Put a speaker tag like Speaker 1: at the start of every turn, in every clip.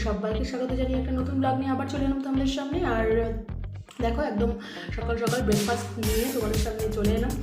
Speaker 1: সবাইকে স্বাগত জানিয়ে একটা নতুন ব্লগ নিয়ে আবার চলে এলাম তোমাদের সামনে। আর দেখো একদম সকাল সকাল ব্রেকফাস্ট নিয়ে তোমাদের সামনে চলে এলাম।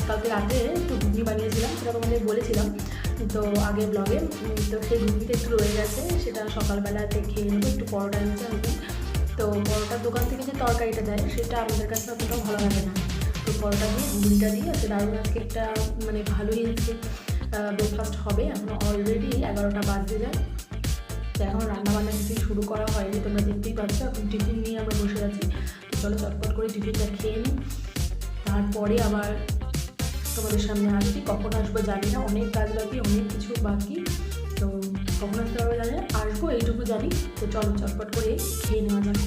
Speaker 1: কালকে রাতে একটু ঘুগনি বানিয়েছিলাম, সেটা তোমাদের বলেছিলাম তো আগে ব্লগে। তো সেই ঘুগনিটা একটু রয়ে গেছে, সেটা সকালবেলাতে খেয়ে নেবো। একটু পরোটা এনেছে আমি, তো পরোটার দোকান থেকে যে তরকারিটা দেয় সেটা আমাদের কাছে অতটাও ভালো লাগে না। তো পরোটা দিয়ে ঘুগনিটা দিয়ে আছে দারুণ, আজকে একটা মানে ভালোই ব্রেকফাস্ট হবে। এখন অলরেডি 11টা বাজতে যায়, তো এখন রান্নাবান্না কিছুই শুরু করা হয়নি, তোমরা দেখতেই পাচ্ছ। এখন টিফিন নিয়ে আমরা বসে আছি, তো চলো চটপট করে টিফিনটা খেয়ে নিই, তারপরে আবার তোমাদের সামনে আসছি। কখন আসবো জানি না, অনেক কাজ বাকি, অনেক কিছু বাকি, তো কখন আসতে পারবো জানি না, আসবো এইটুকু জানি। তো চলো চটপট করে খেয়ে নেওয়া যাক।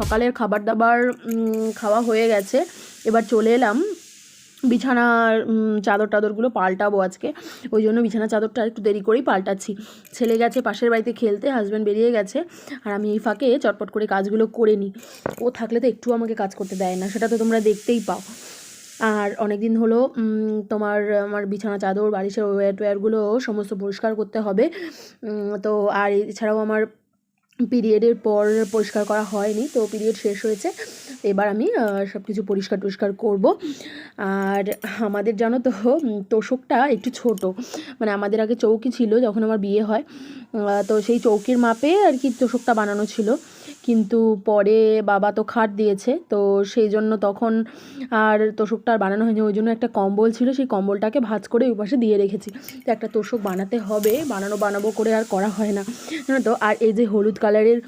Speaker 1: সকালের খাবার দাবার খাওয়া হয়ে গেছে, এবার চলে এলাম বিছানার চাদর টাদরগুলো পাল্টাবো আজকে। ওই জন্য বিছানা চাদরটা একটু দেরি করেই পাল্টাচ্ছি। ছেলে গেছে পাশের বাড়িতে খেলতে, হাজব্যান্ড বেরিয়ে গেছে, আর আমি এই ফাঁকে চটপট করে কাজগুলো করে নিই। ও থাকলে তো একটু আমাকে কাজ করতে দেয় না, সেটা তো তোমরা দেখতেই পাও। আর অনেক দিন হলো আমার বিছানা চাদর বালিশের ওয়্যারগুলো সমস্ত পরিষ্কার করতে হবে। তো আর এছাড়াও আমার পিরিয়ডের পর পরিষ্কার করা হয়নি, তো পিরিয়ড শেষ হয়েছে, এবার আমি সব কিছু পরিষ্কার করব। আর আমাদের জানো তো তোষকটা একটু ছোট, মানে আমাদের আগে চৌকি ছিল যখন আমার বিয়ে হয়, তো সেই চৌকির মাপে আর কি তোষকটা বানানো ছিল, কিন্তু পরে বাবা তো খাট দিয়েছে, তো সেই জন্য তখন আর তোষকটা আর বানানো হয়নি। ওই জন্য একটা কম্বল ছিল, সেই কম্বলটাকে ভাঁজ করে ওই পাশে দিয়ে রেখেছি। তো একটা তোষক বানাতে হবে, বানাবো করে আর করা হয় না, জানো তো। আর এই যে হলুদ কালারের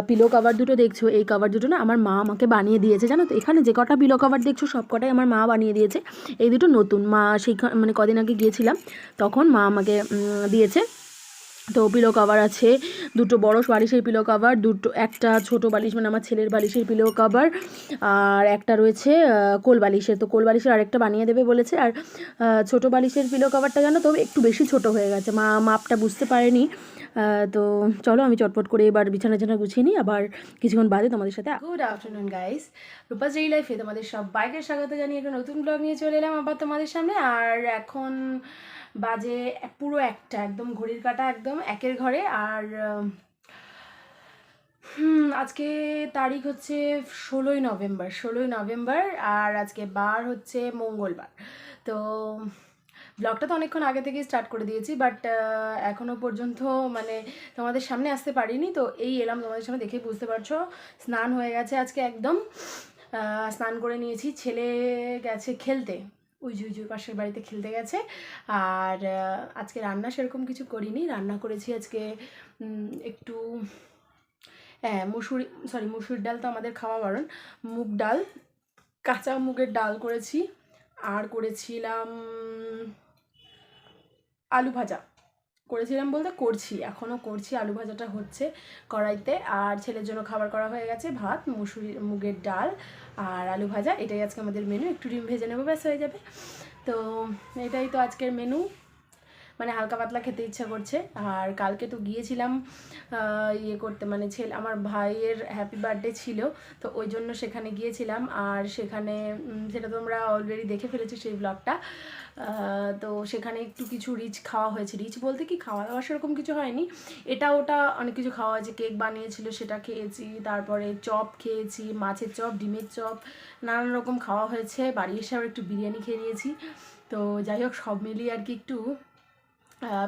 Speaker 1: পিলো কাভার দুটো দেখছো, এই কাভার দুটো না আমার মা আমাকে বানিয়ে দিয়েছে, জানো তো। এখানে যে কটা পিলো কাভার দেখছো সব কটাই আমার মা বানিয়ে দিয়েছে। এই দুটো নতুন, মা সেইখানে মানে কদিন আগে গিয়েছিলাম তখন মা আমাকে দিয়েছে। তো পিলো কাভার আছে দুটো, বড় বালিশের পিলো কাভার দুটো, একটা ছোট বালিশ মানে আমার ছেলের বালিশের পিলো কাভার, আর একটা রয়েছে কোল বালিশের। তো কোল বালিশের আরেকটা বানিয়ে দেবে বলেছে। আর ছোট বালিশের পিলো কাভারটা জানো তো একটু বেশি ছোট হয়ে গেছে, মা মাপটা বুঝতে পারেনি। তো চলো আমি চটপট করে এবার বিছানা গুছিয়ে নিই, আবার কিছুক্ষণ বাদে তোমাদের সাথে। Good afternoon guys, Rupa's daily লাইফে তোমাদের সবাইকে স্বাগত জানিয়ে একটা নতুন ব্লগ নিয়ে চলে এলাম আবার তোমাদের সামনে। আর এখন বাজে পুরো একটা, একদম ঘড়ির কাঁটা একদম একের ঘরে। আর আজকে তারিখ হচ্ছে 16ই নভেম্বর, আর আজকে বার হচ্ছে মঙ্গলবার। তো ব্লগটা তো অনেকক্ষণ আগে থেকেই স্টার্ট করে দিয়েছি, বাট এখনও পর্যন্ত মানে তোমাদের সামনে আসতে পারিনি। তো এই এলাম তোমাদের সামনে, দেখে বুঝতে পারছো স্নান হয়ে গেছে আজকে একদম, স্নান করে নিয়েছি। ছেলে গেছে খেলতে, ওই জুই পাশের বাড়িতে খেলতে গেছে। আর আজকে রান্না সেরকম কিছু করিনি, রান্না করেছি আজকে একটু হ্যাঁ মুসুর ডাল তো আমাদের খাওয়া বারণ, মুগ ডাল, কাঁচা মুগের ডাল করেছি। আর করেছিলাম আলু ভাজা, করেছিলাম বলতে করছি, এখনও করছি, আলু ভাজাটা হচ্ছে কড়াইতে। আর ছেলের জন্য খাবার করা হয়ে গেছে, ভাত, মুগের ডাল আর আলু ভাজা, এটাই আজকে আমাদের মেনু। একটু ডিম ভেজে নেবো, ব্যাস হয়ে যাবে। তো এটাই তো আজকের মেনু, মানে হালকা পাতলা খেতে ইচ্ছা করছে। আর কালকে তো গিয়েছিলাম ইয়ে করতে, মানে আমার ভাইয়ের হ্যাপি বার্থডে ছিল, তো ওই জন্য সেখানে গিয়েছিলাম। আর সেখানে সেটা তোমরা অলরেডি দেখে ফেলেছি সেই ব্লগটা। তো সেখানে একটু কিছু রিচ খাওয়া হয়েছে, রিচ বলতে কি খাওয়া দাওয়া সেরকম কিছু হয়নি, এটা ওটা অনেক কিছু খাওয়া হয়েছে। কেক বানিয়েছিল সেটা খেয়েছি, তারপরে চপ খেয়েছি, মাছের চপ, ডিমের চপ, নানান রকম খাওয়া হয়েছে। বাড়ি এসে আবার একটু বিরিয়ানি খেয়ে নিয়েছি। তো যাই হোক, সব মিলিয়ে আর কি একটু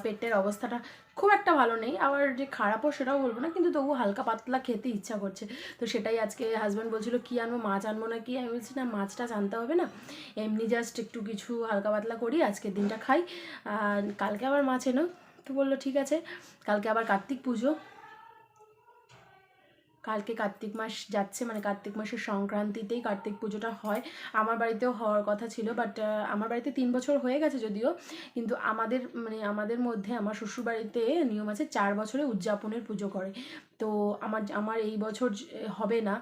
Speaker 1: পেটের অবস্থাটা খুব একটা ভালো নেই, আবার যে খারাপও সেটাও বলবো না, কিন্তু তবু হালকা পাতলা খেতে ইচ্ছা করছে। তো সেটাই আজকে হাজব্যান্ড বলছিল কী আনবো, মাছ আনবো না কি, আমি বলছি না মাছটা আনতে হবে না, এমনি জাস্ট একটু কিছু হালকা পাতলা করি, আজকের দিনটা খাই, কালকে আবার মাছ এনো। তো বললো ঠিক আছে, কালকে আবার কার্তিক পুজো, কালকে কার্তিক মাস যাচ্ছে, মানে কার্তিক মাসের সংক্রান্তিতেই কার্তিক পুজোটা হয়। আমার বাড়িতেও হওয়ার কথা ছিল, বাট আমার বাড়িতে 3 বছর হয়ে গেছে যদিও, কিন্তু আমাদের মধ্যে আমার শ্বশুরবাড়িতে নিয়ম আছে 4 বছরে উদযাপনের পুজো করে। তো আমার এই বছর হবে না,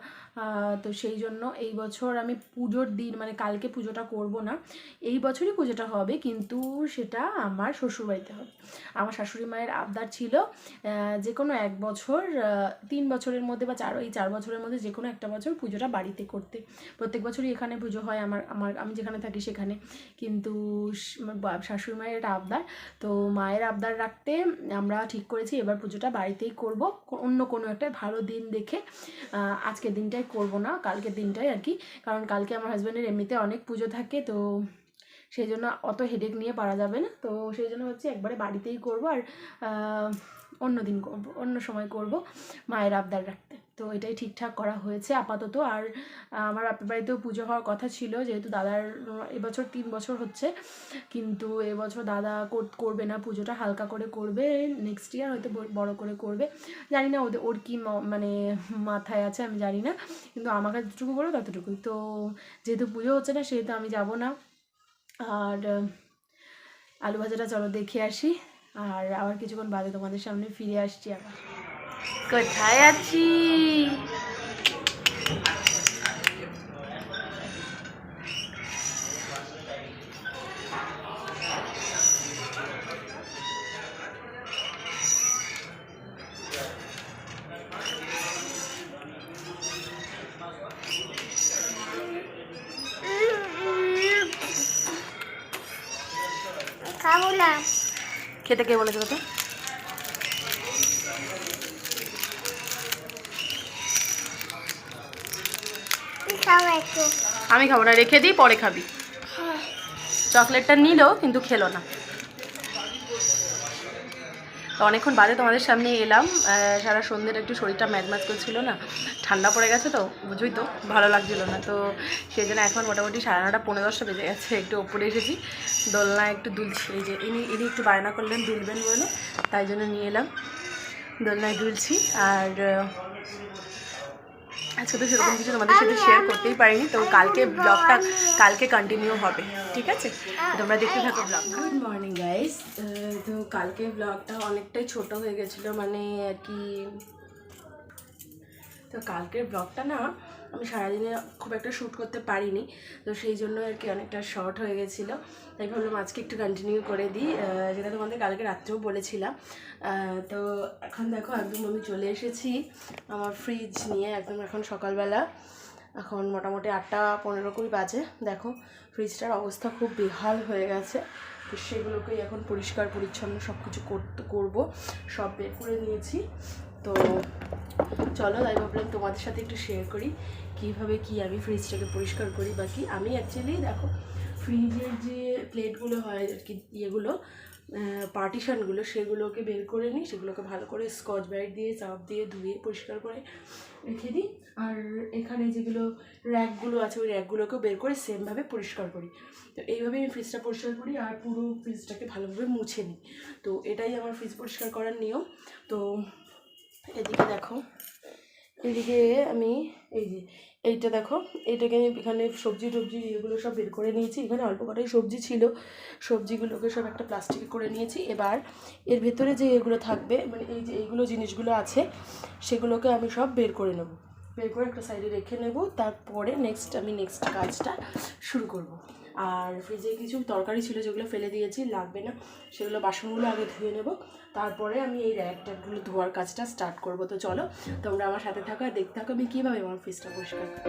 Speaker 1: তো সেই জন্য এই বছর আমি পুজোর দিন মানে কালকে পুজোটা করব না, এই বছরই পুজোটা হবে, কিন্তু সেটা আমার শ্বশুরবাড়িতে হবে। আমার শাশুড়ি মায়ের আবদার ছিল যে কোনো এক বছর 3 বছরের মধ্যে বা এই 4 বছরের মধ্যে যে কোনো একটা বছর পুজোটা বাড়িতে করতে। প্রত্যেক বছরই এখানে পুজো হয় আমি যেখানে থাকি সেখানে, কিন্তু শাশুড়ি মায়ের এটা আবদার, তো মায়ের আবদার রাখতে আমরা ঠিক করেছি এবার পুজোটা বাড়িতেই করব, অন্য কোনো একটা ভালো দিন দেখে। আজকের দিনটাই করব না, কালকের দিনটাই আর কি, কারণ কালকে আমার হাজব্যান্ডের এমনিতে অনেক পুজো থাকে, তো সেই জন্য অত হেডেক নিয়ে পারা যাবে না, তো সেই জন্য হচ্ছে একবারে বাড়িতেই করব, আর অন্য দিন করব, অন্য সময় করব মায়ের আবদার রাখতে। তো এটাই ঠিকঠাক করা হয়েছে আপাতত। আর আমার বাপের বাড়িতেও পুজো হওয়ার কথা ছিল, যেহেতু দাদার এবছর 3 বছর হচ্ছে, কিন্তু এবছর দাদা করবে না পুজোটা, হালকা করে করবে, নেক্সট ইয়ার হয়তো বড় করে করবে, জানি না ওর কি মানে মাথায় আছে আমি জানি না, কিন্তু আমাকে যতটুকু বলো ততটুকুই। তো যেহেতু পুজো হচ্ছে না সেহেতু আমি যাব না। আর আলু ভাজাটা চলো দেখে আসি, আর আবার কিছুক্ষণ বাদে তোমাদের সামনে ফিরে আসছি। আবার কোথায় আছি? খেতে কে বলেছে কথা? আমি খাবো না, রেখে দিই, পরে খাবি। চকলেটটা নিল কিন্তু খেলো না। তো অনেকক্ষণ বাদে তোমাদের সামনে এলাম, সারা সন্ধ্যের একটু শরীরটা ম্যাজম্যাজ করছিল না, ঠান্ডা পড়ে গেছে তো বুঝুই তো, ভালো লাগছিল না, তো সেই জন্য এখন মোটামুটি 9:30 পৌনে 10টা বেজে গেছে, একটু ওপরে এসেছি, দোলনা একটু দুলছি, এই যে ইনি একটু বায়না করলেন দুলবেন বলে, তাই জন্য নিয়ে এলাম, দোলনায় দুলছি। আর আজকে তো সেরকম কিছু তোমাদের সাথে শেয়ার করতেই পারিনি, তো কালকে ব্লগটা কালকে কন্টিনিউ হবে, ঠিক আছে? তোমরা দেখতে থাকো ব্লগ। গুড মর্নিং গাইস, তো কালকে ব্লগটা অনেকটাই ছোট হয়ে গেছিলো, মানে আর কি, তো কালকের ব্লগটা না আমি সারাদিনে খুব একটা শ্যুট করতে পারিনি, তো সেই জন্য আর কি অনেকটা শর্ট হয়ে গেছিলো, তাই ভাবলাম আজকে একটু কন্টিনিউ করে দিই, যেটা তোমাদের কালকে রাত্রেও বলেছিলাম। তো এখন দেখো একদম আমি চলে এসেছি আমার ফ্রিজ নিয়ে, একদম এখন সকালবেলা, এখন মোটামুটি 8:15 বাজে। দেখো ফ্রিজটার অবস্থা খুব বেহাল হয়ে গেছে, তো সেগুলোকেই এখন পরিষ্কার পরিচ্ছন্ন সব কিছু করবো, সব বের করে নিয়েছি। তো চলো, তাই ভাবলাম তোমাদের সাথে একটু শেয়ার করি কীভাবে কি আমি ফ্রিজটাকে পরিষ্কার করি। বাকি আমি অ্যাকচুয়ালি দেখো ফ্রিজের যে প্লেটগুলো হয় আর কি, ইয়েগুলো পার্টিশানগুলো, সেগুলোকে বের করে নিই, সেগুলোকে ভালো করে স্কচ ব্রাইট দিয়ে সার্ফ দিয়ে ধুয়ে পরিষ্কার করে রেখে দিই। আর এখানে যেগুলো র্যাকগুলো আছে ওই র্যাকগুলোকেও বের করে সেমভাবে পরিষ্কার করি। তো এইভাবে আমি ফ্রিজটা পরিষ্কার করি আর পুরো ফ্রিজটাকে ভালোভাবে মুছে নিই। তো এটাই আমার ফ্রিজ পরিষ্কার করার নিয়ম। তো এদিকে দেখো, এদিকে আমি এই যে এইটা দেখো, এইটাকে আমি এখানে সবজি টবজি এগুলো সব বের করে নিয়েছি, এখানে অল্প কটাই সবজি ছিল, সবজিগুলোকে সব একটা প্লাস্টিকে করে নিয়েছি। এবার এর ভেতরে যে এগুলো থাকবে, মানে এই যে এইগুলো জিনিসগুলো আছে সেগুলোকে আমি সব বের করে নেব, বের করে একটা সাইডে রেখে নেব, তারপরে নেক্সট কাজটা শুরু করব। আর ফ্রিজে কিছু তরকারি ছিল যেগুলো ফেলে দিয়েছি, লাগবে না, সেগুলো বাসনগুলো আগে ধুয়ে নেব, তারপরে আমি এই র্যাকট্যাকগুলো ধোয়ার কাজটা স্টার্ট করব। তো চলো তোমরা আমার সাথে থাকো আর দেখতে থাকো আমি কীভাবে আমার ফ্রিজটা পরিষ্কার করি।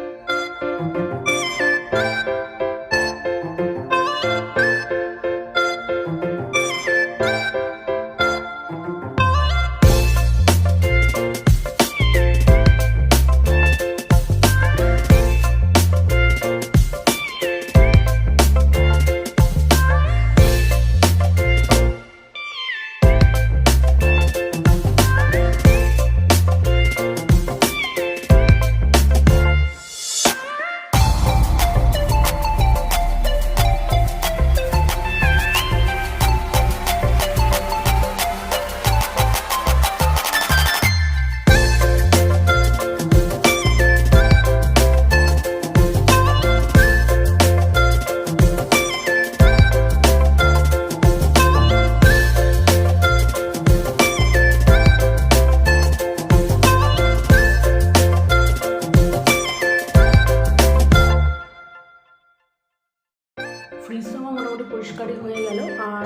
Speaker 1: আর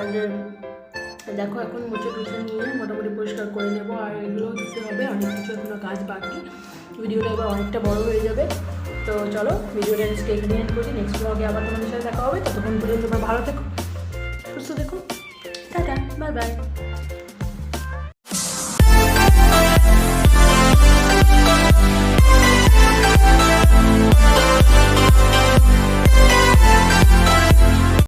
Speaker 1: দেখো এখন মুছে টুছে নিয়ে মোটামুটি পরিষ্কার করে নেবো, আর এগুলো দিতে হবে, অনেক কিছু এখনো কাজ বাকি। ভিডিওটা এবার অনেকটা বড় হয়ে যাবে। তো চলো ভিডিওটা আজকে এখানে এন্ড করি, নেক্সট ব্লগে আবার তোমাদের সাথে দেখা হবে। ততক্ষণ পর্যন্ত তোমরা ভালো থেকো, সুস্থ থেকো, টাটা, বাই বাই।